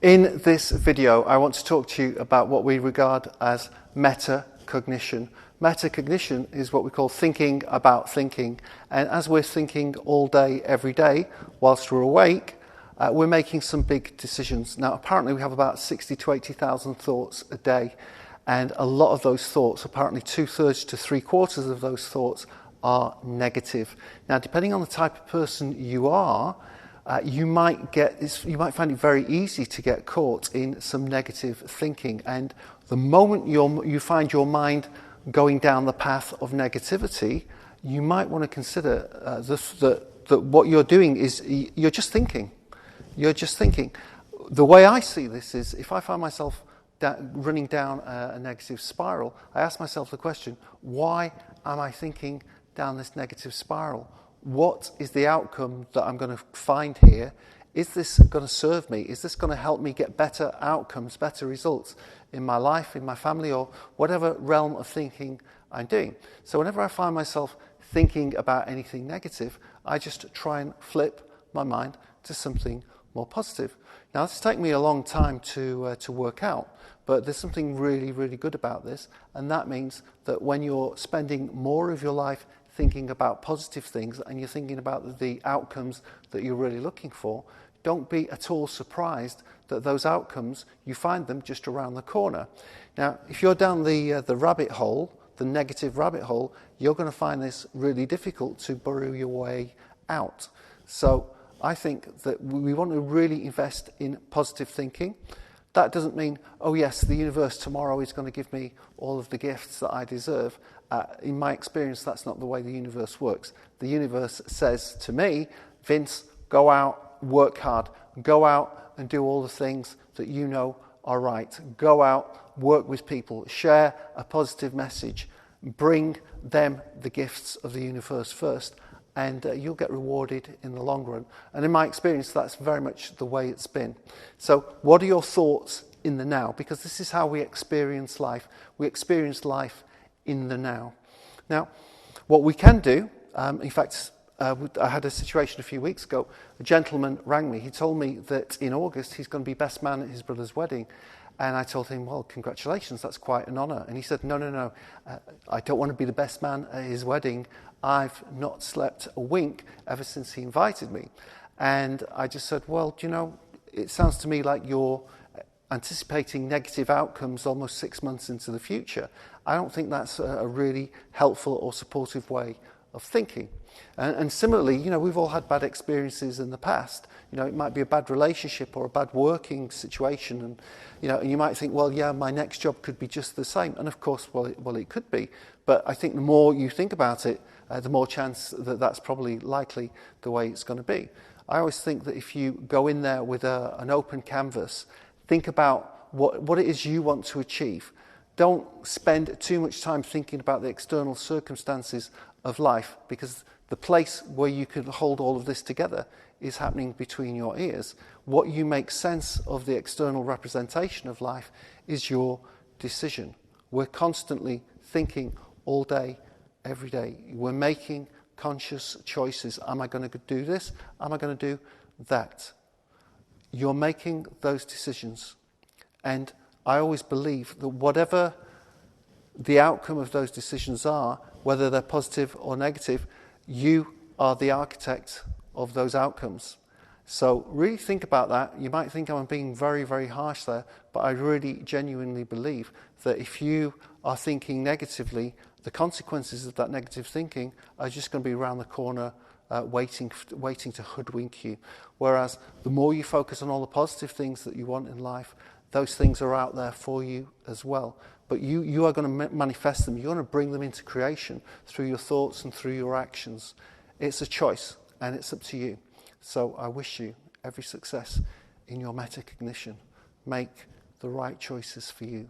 In this video, I want to talk to you about what we regard as metacognition. Metacognition is what we call thinking about thinking. And as we're thinking all day, every day, whilst we're awake, we're making some big decisions. Now, apparently we have about 60 to 80,000 thoughts a day. And a lot of those thoughts, apparently 2/3 to 3/4 of those thoughts are negative. Now, depending on the type of person you are, you might find it very easy to get caught in some negative thinking. And the moment you find your mind going down the path of negativity, you might want to consider that what you're doing is you're just thinking. You're just thinking. The way I see this is if I find myself running down a negative spiral, I ask myself the question, why am I thinking down this negative spiral? What is the outcome that I'm going to find here? Is this going to serve me? Is this going to help me get better outcomes, better results in my life, in my family, or whatever realm of thinking I'm doing? So whenever I find myself thinking about anything negative, I just try and flip my mind to something more positive. Now, it's taken me a long time to work out, but there's something really, really good about this, and that means that when you're spending more of your life thinking about positive things and you're thinking about the outcomes that you're really looking for, don't be at all surprised that those outcomes, you find them just around the corner. Now, if you're down the rabbit hole, the negative rabbit hole, you're going to find this really difficult to burrow your way out. So I think that we want to really invest in positive thinking. That doesn't mean, oh yes, the universe tomorrow is going to give me all of the gifts that I deserve. In my experience, that's not the way the universe works. The universe says to me, Vince, go out, work hard, go out and do all the things that you know are right. Go out, work with people, share a positive message, bring them the gifts of the universe first, and you'll get rewarded in the long run. And in my experience, that's very much the way it's been. So what are your thoughts in the now? Because this is how we experience life. We experience life in the now. Now, what we can do, in fact, I had a situation a few weeks ago. A gentleman rang me. He told me that in August he's going to be best man at his brother's wedding. And I told him, well, congratulations, that's quite an honour. And he said, no, I don't want to be the best man at his wedding. I've not slept a wink ever since he invited me. And I just said, well, it sounds to me like you're anticipating negative outcomes almost 6 months into the future. I don't think that's a really helpful or supportive way of thinking. And similarly, we've all had bad experiences in the past. It might be a bad relationship or a bad working situation, and and you might think, well, yeah, my next job could be just the same. And of course, well, it could be. But I think the more you think about it, the more chance that that's probably likely the way it's going to be. I always think that if you go in there with an open canvas, think about what it is you want to achieve. Don't spend too much time thinking about the external circumstances of life, because the place where you can hold all of this together is happening between your ears. What you make sense of the external representation of life is your decision. We're constantly thinking all day, every day. We're making conscious choices. Am I going to do this? Am I going to do that? You're making those decisions. And I always believe that whatever the outcome of those decisions are, whether they're positive or negative, you are the architect of those outcomes. So really think about that. You might think I'm being very, very harsh there, but I really genuinely believe that if you are thinking negatively, the consequences of that negative thinking are just going to be around the corner, waiting to hoodwink you. Whereas the more you focus on all the positive things that you want in life, those things are out there for you as well. But you are going to manifest them. You're going to bring them into creation through your thoughts and through your actions. It's a choice, and it's up to you. So I wish you every success in your metacognition. Make the right choices for you.